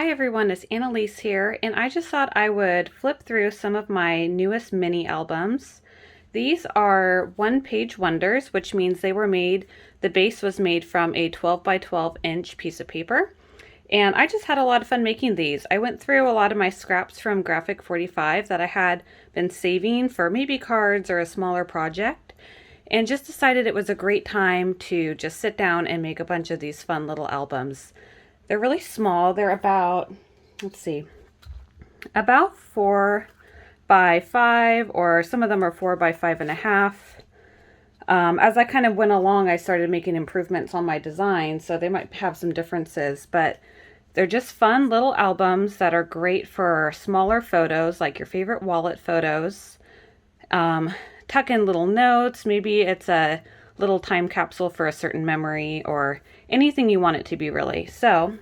Hi everyone, it's Annalise here, and I just thought I would flip through some of my newest mini albums. These are one-page wonders, which means the base was made from a 12 by 12 inch piece of paper. And I just had a lot of fun making these. I went through a lot of my scraps from Graphic 45 that I had been saving for maybe cards or a smaller project, and just decided it was a great time to just sit down and make a bunch of these fun little albums. They're really small. They're about, let's see, about 4 by 5, or some of them are 4 by 5.5. As I kind of went along, I started making improvements on my design, so they might have some differences, but they're just fun little albums that are great for smaller photos, like your favorite wallet photos. Tuck in little notes. Maybe it's a little time capsule for a certain memory, or anything you want it to be, really. So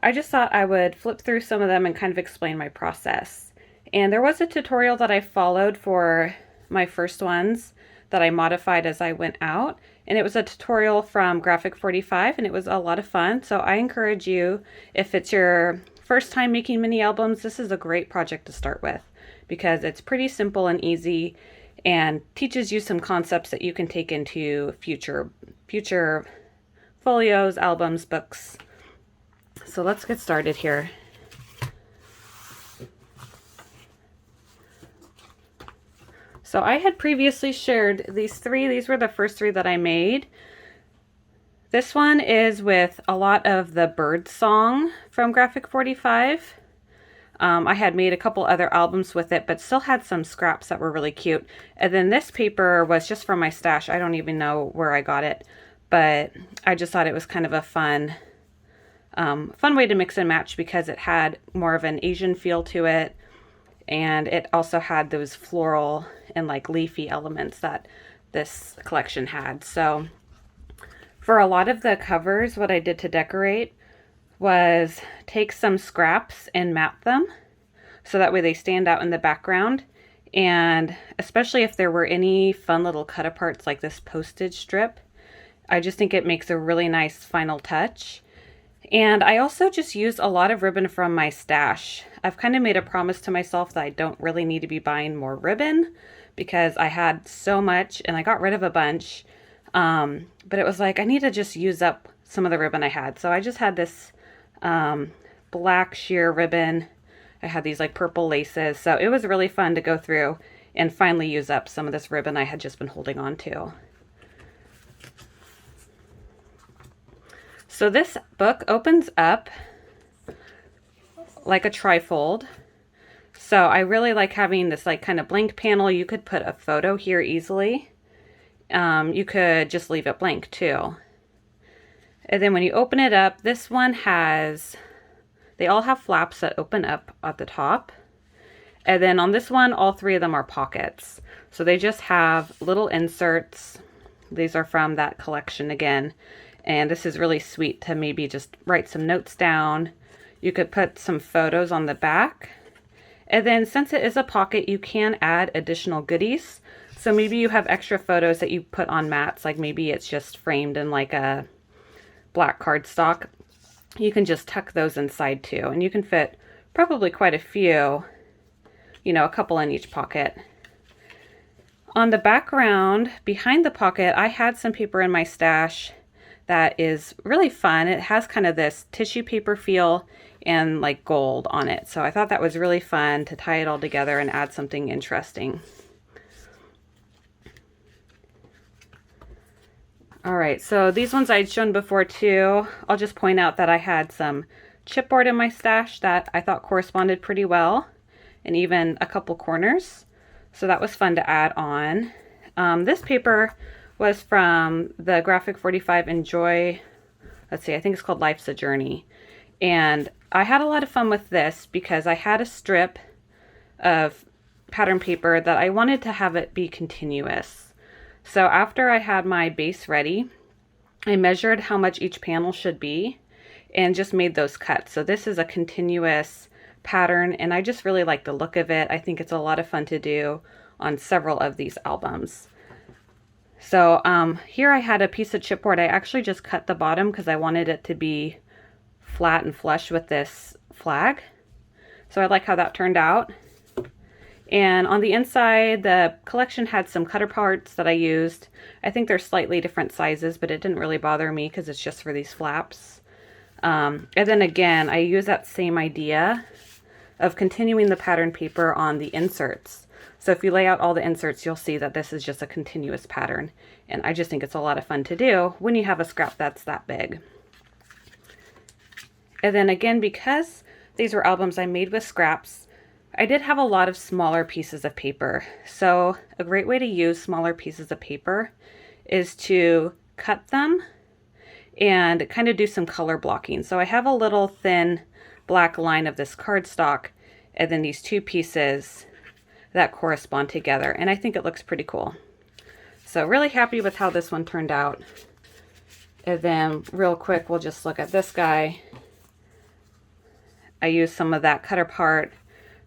I just thought I would flip through some of them and kind of explain my process. And there was a tutorial that I followed for my first ones that I modified as I went out, and it was a tutorial from Graphic 45, and it was a lot of fun. So I encourage you, if it's your first time making mini albums, this is a great project to start with because it's pretty simple and easy and teaches you some concepts that you can take into future folios, albums, books. So let's get started here. So I had previously shared these three. These were the first three that I made. This one is with a lot of the bird song from Graphic 45. I had made a couple other albums with it, but still had some scraps that were really cute. And then this paper was just from my stash. I don't even know where I got it, but I just thought it was kind of a fun way to mix and match because it had more of an Asian feel to it. And it also had those floral and like leafy elements that this collection had. So for a lot of the covers, what I did to decorate was take some scraps and map them so that way they stand out in the background. And especially if there were any fun little cut aparts like this postage strip, I just think it makes a really nice final touch. And I also just used a lot of ribbon from my stash. I've kind of made a promise to myself that I don't really need to be buying more ribbon because I had so much and I got rid of a bunch. But it was like, I need to just use up some of the ribbon I had. So I just had this black sheer ribbon. I had these like purple laces. So it was really fun to go through and finally use up some of this ribbon I had just been holding on to. So this book opens up like a trifold. So I really like having this like kind of blank panel. You could put a photo here easily. You could just leave it blank too. And then when you open it up, this one they all have flaps that open up at the top. And then on this one, all three of them are pockets. So they just have little inserts. These are from that collection again. And this is really sweet to maybe just write some notes down. You could put some photos on the back. And then since it is a pocket, you can add additional goodies. So maybe you have extra photos that you put on mats, like maybe it's just framed in like a black cardstock. You can just tuck those inside too. And you can fit probably quite a few, a couple in each pocket. On the background, behind the pocket, I had some paper in my stash that is really fun. It has kind of this tissue paper feel and like gold on it. So I thought that was really fun to tie it all together and add something interesting. All right, so these ones I'd shown before too. I'll just point out that I had some chipboard in my stash that I thought corresponded pretty well, and even a couple corners. So that was fun to add on. This paper was from the Graphic 45 Enjoy, let's see, I think it's called Life's a Journey. And I had a lot of fun with this because I had a strip of pattern paper that I wanted to have it be continuous. So after I had my base ready, I measured how much each panel should be and just made those cuts. So this is a continuous pattern and I just really like the look of it. I think it's a lot of fun to do on several of these albums. So here I had a piece of chipboard. I actually just cut the bottom because I wanted it to be flat and flush with this flag. So I like how that turned out. And on the inside, the collection had some cutter parts that I used. I think they're slightly different sizes, but it didn't really bother me because it's just for these flaps. And then again, I use that same idea of continuing the pattern paper on the inserts. So if you lay out all the inserts, you'll see that this is just a continuous pattern. And I just think it's a lot of fun to do when you have a scrap that's that big. And then again, because these were albums I made with scraps, I did have a lot of smaller pieces of paper. So a great way to use smaller pieces of paper is to cut them and kind of do some color blocking. So I have a little thin black line of this cardstock and then these two pieces that correspond together. And I think it looks pretty cool. So really happy with how this one turned out. And then real quick, we'll just look at this guy. I used some of that cutter part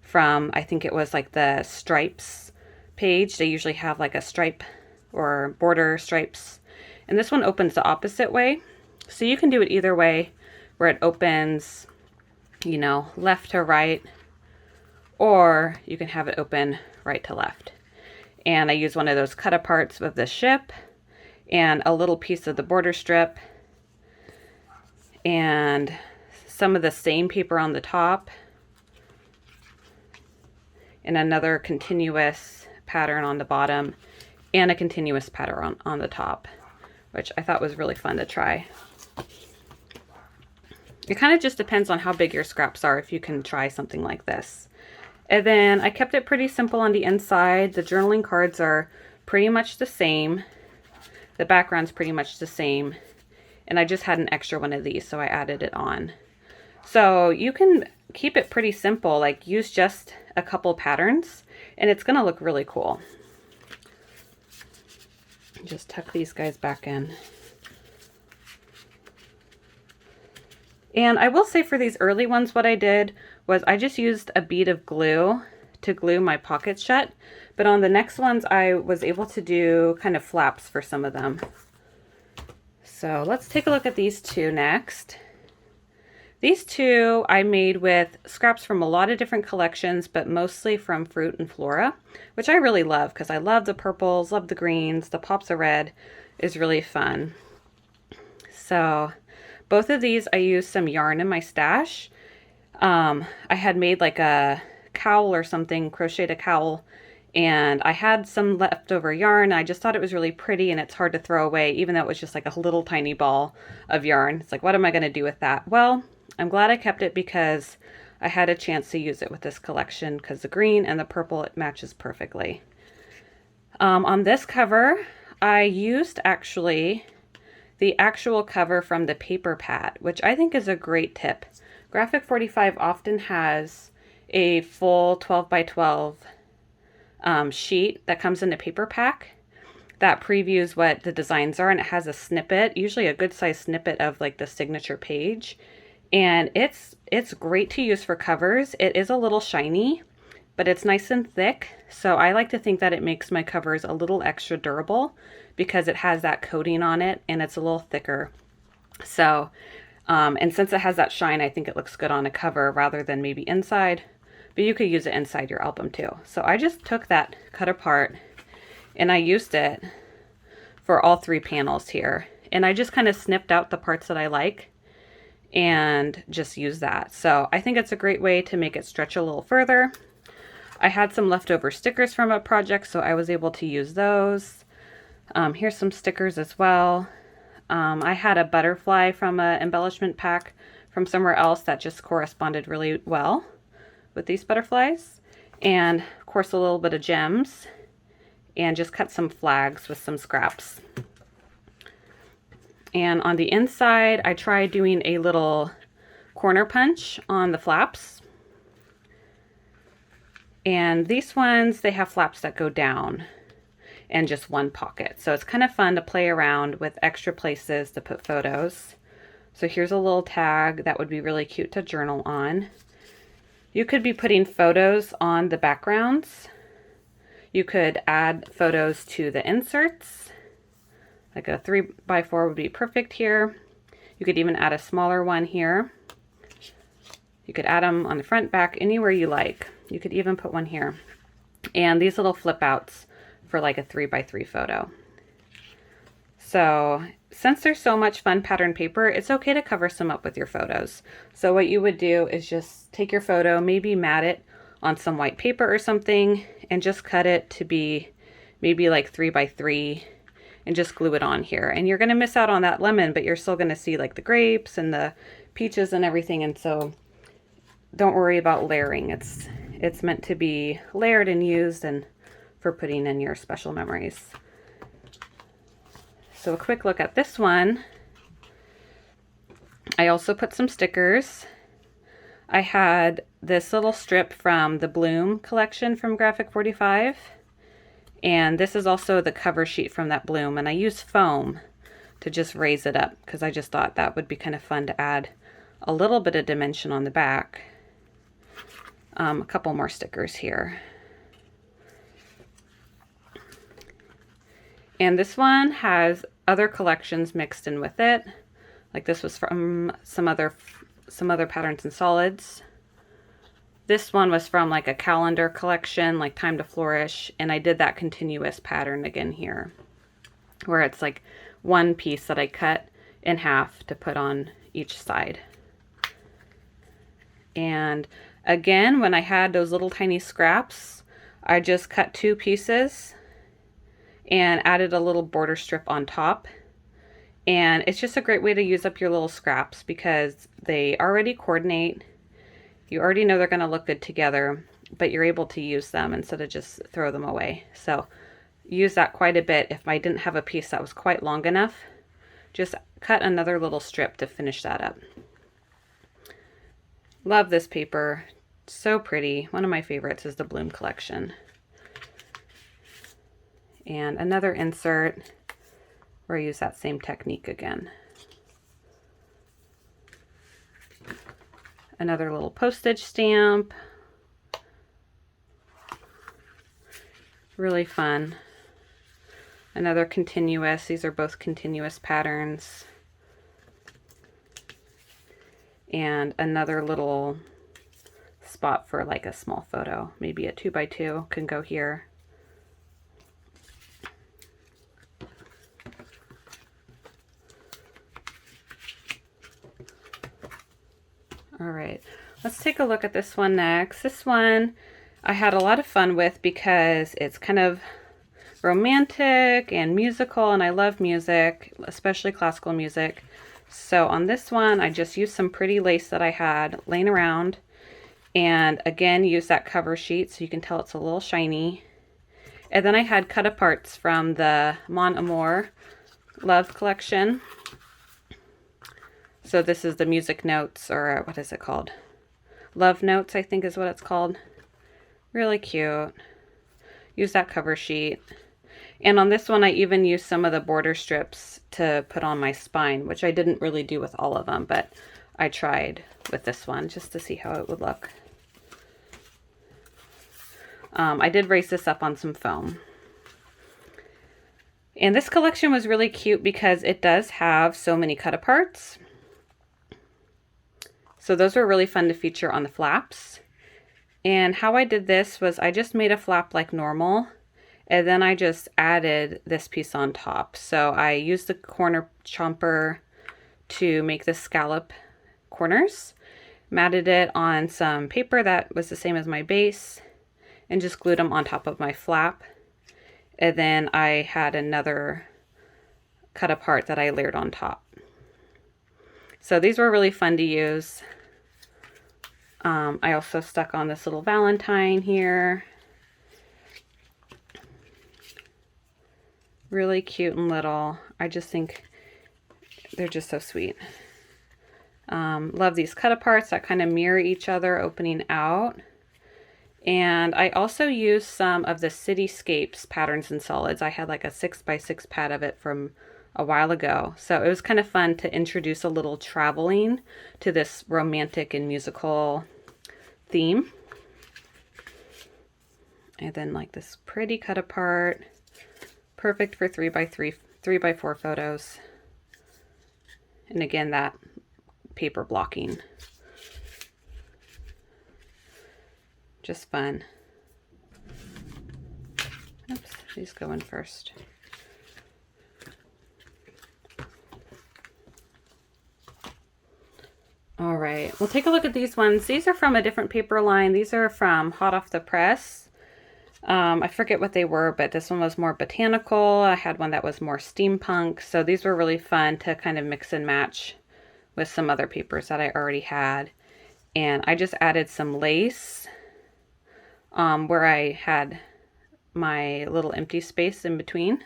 from, I think it was like the stripes page. They usually have like a stripe or border stripes. And this one opens the opposite way. So you can do it either way, where it opens, you know, left to right, or you can have it open right to left. And I use one of those cut aparts of the ship and a little piece of the border strip and some of the same paper on the top and another continuous pattern on the bottom and a continuous pattern on the top, which I thought was really fun to try. It kind of just depends on how big your scraps are if you can try something like this. And then I kept it pretty simple on the inside. The journaling cards are pretty much the same. The background's pretty much the same. And I just had an extra one of these, so I added it on. So you can keep it pretty simple, like use just a couple patterns, and it's gonna look really cool. Just tuck these guys back in. And I will say for these early ones, what I did was I just used a bead of glue to glue my pockets shut. But on the next ones, I was able to do kind of flaps for some of them. So let's take a look at these two next. These two I made with scraps from a lot of different collections, but mostly from Fruit and Flora, which I really love because I love the purples, love the greens, the pops of red is really fun. So both of these I used some yarn in my stash. I had made like a cowl or something, crocheted a cowl, and I had some leftover yarn. I just thought it was really pretty and it's hard to throw away, even though it was just like a little tiny ball of yarn. It's like, what am I going to do with that? Well, I'm glad I kept it because I had a chance to use it with this collection because the green and the purple, it matches perfectly. On this cover, I used actually the actual cover from the Paper Pat, which I think is a great tip. Graphic 45 often has a full 12 by 12 sheet that comes in a paper pack that previews what the designs are, and it has a snippet, usually a good size snippet of like the signature page. And it's great to use for covers. It is a little shiny, but it's nice and thick. So I like to think that it makes my covers a little extra durable because it has that coating on it and it's a little thicker. So, and since it has that shine, I think it looks good on a cover rather than maybe inside, but you could use it inside your album too. So I just took that cut apart and I used it for all three panels here. And I just kind of snipped out the parts that I like and just use that. So I think it's a great way to make it stretch a little further. I had some leftover stickers from a project, so I was able to use those. Here's some stickers as well. I had a butterfly from an embellishment pack from somewhere else that just corresponded really well with these butterflies. And of course a little bit of gems, and just cut some flags with some scraps. And on the inside, I tried doing a little corner punch on the flaps. And these ones, they have flaps that go down and just one pocket. So it's kind of fun to play around with extra places to put photos. So here's a little tag that would be really cute to journal on. You could be putting photos on the backgrounds. You could add photos to the inserts. Like a 3x4 would be perfect here. You could even add a smaller one here. You could add them on the front, back, anywhere you like. You could even put one here. And these little flip outs for like a 3x3 photo. So since there's so much fun pattern paper, it's okay to cover some up with your photos. So what you would do is just take your photo, maybe mat it on some white paper or something, and just cut it to be maybe like 3x3 and just glue it on here. And you're gonna miss out on that lemon, but you're still gonna see like the grapes and the peaches and everything. And so don't worry about layering. It's meant to be layered and used and for putting in your special memories. So a quick look at this one. I also put some stickers. I had this little strip from the Bloom collection from Graphic 45. And this is also the cover sheet from that Bloom. And I used foam to just raise it up because I just thought that would be kind of fun to add a little bit of dimension on the back. A couple more stickers here. And this one has other collections mixed in with it. Like this was from some other patterns and solids. This one was from like a calendar collection, like Time to Flourish, and I did that continuous pattern again here, where it's like one piece that I cut in half to put on each side. And again, when I had those little tiny scraps, I just cut 2 pieces and added a little border strip on top. And it's just a great way to use up your little scraps because they already coordinate. You already know they're going to look good together, but you're able to use them instead of just throw them away. So use that quite a bit. If I didn't have a piece that was quite long enough, just cut another little strip to finish that up. Love this paper. So pretty. One of my favorites is the Bloom collection. And another insert where I use that same technique again. Another little postage stamp. Really fun. Another continuous. These are both continuous patterns. And another little spot for like a small photo. Maybe a 2x2 can go here. All right, let's take a look at this one next. This one I had a lot of fun with because it's kind of romantic and musical, and I love music, especially classical music. So on this one, I just used some pretty lace that I had laying around, and again, use that cover sheet so you can tell it's a little shiny. And then I had cut aparts from the Mon Amour Love collection. So this is the music notes, or what is it called? Love notes, I think is what it's called. Really cute. Use that cover sheet. And on this one, I even used some of the border strips to put on my spine, which I didn't really do with all of them, but I tried with this one just to see how it would look. I did raise this up on some foam. And this collection was really cute because it does have so many cut aparts. So those were really fun to feature on the flaps. And how I did this was I just made a flap like normal, and then I just added this piece on top. So I used the corner chomper to make the scallop corners, matted it on some paper that was the same as my base, and just glued them on top of my flap. And then I had another cut apart that I layered on top. So these were really fun to use. I also stuck on this little Valentine here. Really cute and little. I just think they're just so sweet. Love these cut aparts that kind of mirror each other opening out. And I also used some of the Cityscapes patterns and solids. I had like a 6x6 pad of it from a while ago. So it was kind of fun to introduce a little traveling to this romantic and musical theme. And then like this pretty cut apart, perfect for 3x3, 3x4 photos. And again, that paper blocking. Just fun. Oops, these go in first. All right, we'll take a look at these ones. These are from a different paper line. These are from Hot Off the Press. I forget what they were, but this one was more botanical. I had one that was more steampunk. So these were really fun to kind of mix and match with some other papers that I already had. And I just added some lace where I had my little empty space in between.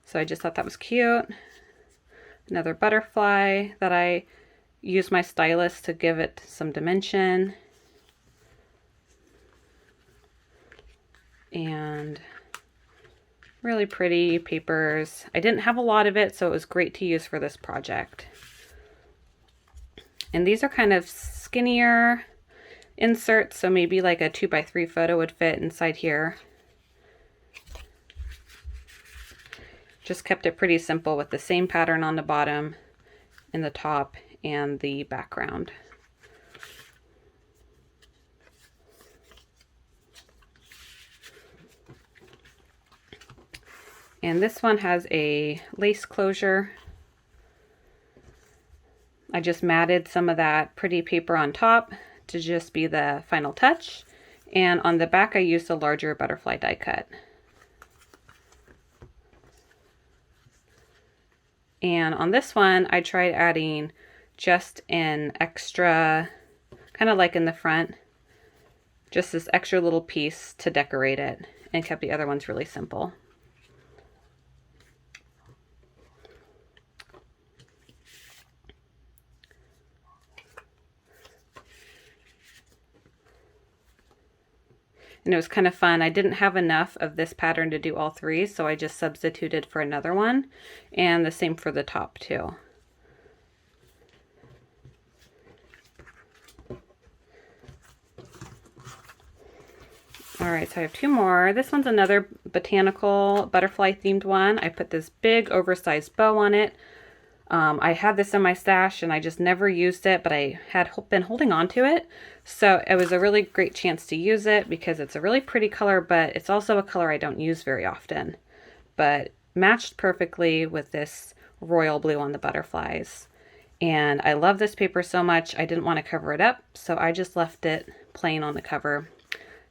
So I just thought that was cute. Another butterfly that I used my stylus to give it some dimension. And really pretty papers. I didn't have a lot of it, so it was great to use for this project. And these are kind of skinnier inserts, so maybe like a 2x3 photo would fit inside here. Just kept it pretty simple with the same pattern on the bottom, in the top, and the background. And this one has a lace closure. I just matted some of that pretty paper on top to just be the final touch. And on the back I used a larger butterfly die cut. And on this one I tried adding just an extra, kind of like in the front, just this extra little piece to decorate it, and kept the other ones really simple. And it was kind of fun. I didn't have enough of this pattern to do all three, so I just substituted for another one. And the same for the top too. All right, so I have two more. This one's another botanical butterfly themed one. I put this big oversized bow on it. I had this in my stash and I just never used it, but I had been holding on to it. So it was a really great chance to use it because it's a really pretty color, but it's also a color I don't use very often. But matched perfectly with this royal blue on the butterflies. And I love this paper so much, I didn't want to cover it up, so I just left it plain on the cover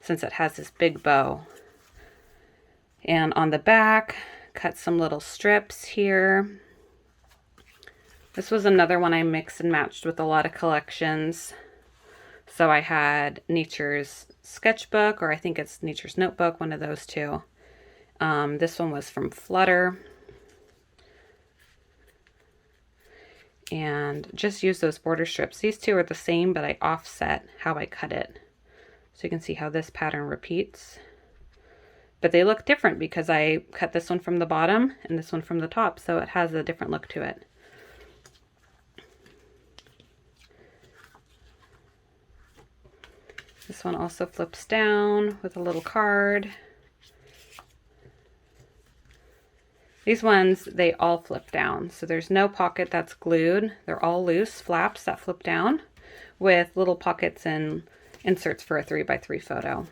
since it has this big bow. And on the back, cut some little strips here. This was another one I mixed and matched with a lot of collections. So I had Nature's Sketchbook, or I think it's Nature's Notebook, one of those two. This one was from Flutter. And just use those border strips. These two are the same, but I offset how I cut it. So you can see how this pattern repeats. But they look different because I cut this one from the bottom and this one from the top, so it has a different look to it. This one also flips down with a little card. These ones, they all flip down. So there's no pocket that's glued. They're all loose flaps that flip down with little pockets and inserts for a 3x3 photo.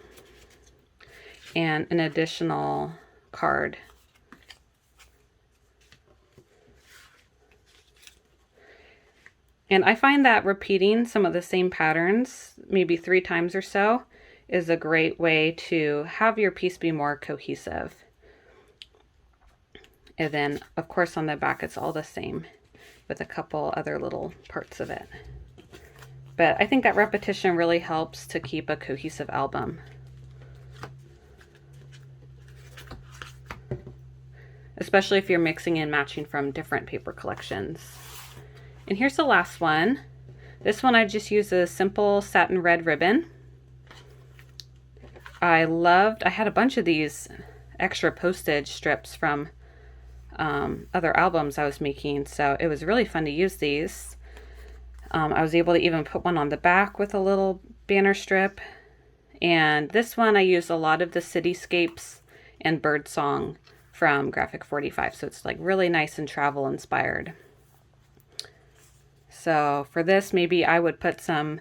And an additional card. And I find that repeating some of the same patterns, maybe 3 times or so, is a great way to have your piece be more cohesive. And then, of course, on the back, it's all the same with a couple other little parts of it. But I think that repetition really helps to keep a cohesive album. Especially if you're mixing and matching from different paper collections. And here's the last one. This one I just used a simple satin red ribbon. I had a bunch of these extra postage strips from other albums I was making, so it was really fun to use these. I was able to even put one on the back with a little banner strip. And this one I used a lot of the cityscapes and birdsong from Graphic 45, so it's like really nice and travel inspired. So for this, maybe I would put some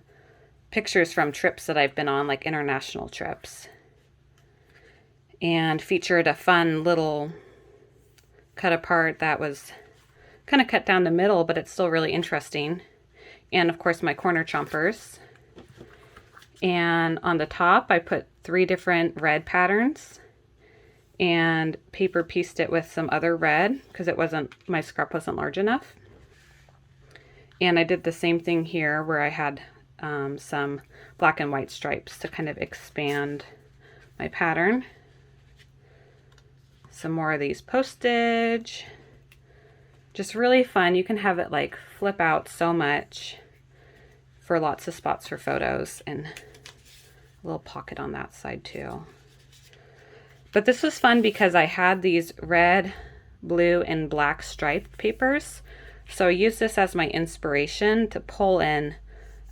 pictures from trips that I've been on, like international trips. And featured a fun little cut apart that was kind of cut down the middle, but it's still really interesting. And of course my corner chompers. And on the top I put 3 different red patterns and paper pieced it with some other red because my scrap wasn't large enough. And I did the same thing here where I had some black and white stripes to kind of expand my pattern. Some more of these postage. Just really fun. You can have it like flip out so much for lots of spots for photos, and a little pocket on that side too. But this was fun because I had these red, blue, and black striped papers. So I used this as my inspiration to pull in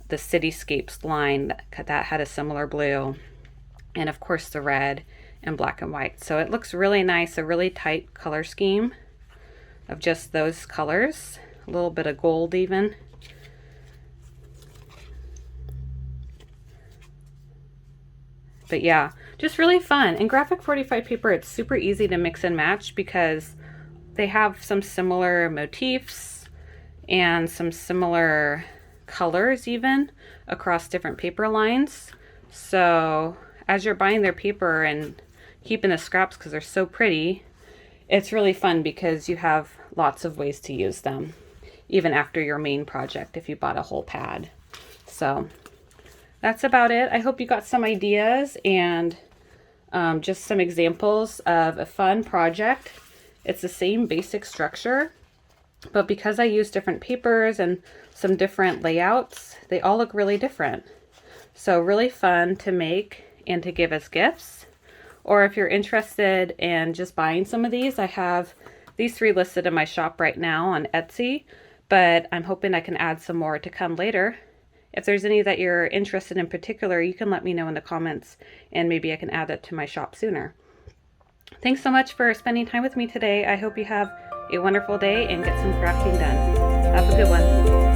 the Cityscapes line that had a similar blue, and of course the red and black and white. So it looks really nice, a really tight color scheme of just those colors, a little bit of gold even. But yeah, just really fun. And Graphic 45 paper, it's super easy to mix and match because they have some similar motifs and some similar colors even across different paper lines. So as you're buying their paper and keeping the scraps because they're so pretty, it's really fun because you have lots of ways to use them even after your main project if you bought a whole pad. So that's about it. I hope you got some ideas and just some examples of a fun project. It's the same basic structure, but because I use different papers and some different layouts, they all look really different. So really fun to make and to give as gifts. Or if you're interested in just buying some of these, I have these 3 listed in my shop right now on Etsy, but I'm hoping I can add some more to come later. If there's any that you're interested in particular, you can let me know in the comments and maybe I can add it to my shop sooner. Thanks so much for spending time with me today. I hope you have a wonderful day and get some crafting done. Have a good one.